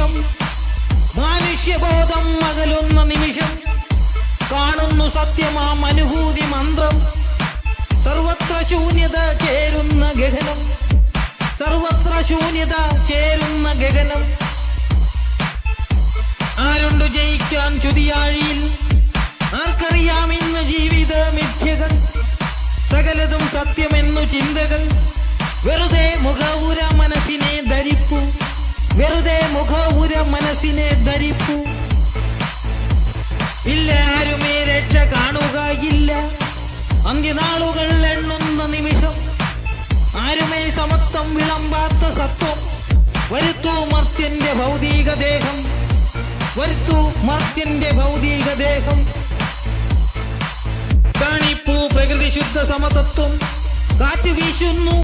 നിമിഷം മാനുഷ്യബോധം അകലുന്ന നിമിഷം കാണുന്നു സത്യമാം അനുഭൂതി മന്ത്രം. സർവത്ര ശൂന്യത ചേരുന്ന ഗഗനം, സർവത്ര ശൂന്യത ചേരുന്ന ഗഗനം. ആരുണ്ടു ജയിക്കാൻ ചുതിയാഴിയിൽ? ആർക്കറിയാം ഇന്ന് ജീവിത മിഥ്യകൾ, സകലതും സത്യമെന്നു ചിന്തകൾ. വെറുതെ മുഖവുര മനസ്സിനെ ധരിപ്പു, വെറുതെ മുഖവുര മനസ്സിനെ ധരിപ്പു. ഇല്ല ആരുമേ രക്ഷ കാണുകയില്ല, അന്ത്യനാളുകൾ എണ്ണുന്ന നിമിഷം. ആരുമേ സമത്വം വിളമ്പാത്ത സത്വം. വരുത്തൂ മർത്യന്റെ ഭൗതിക ദേഹം, വരുത്തൂ മർത്യന്റെ ഭൗതിക ദേഹം. കാണിപ്പൂ പ്രകൃതി ശുദ്ധ സമതത്വം. കാറ്റ് വീശുന്നു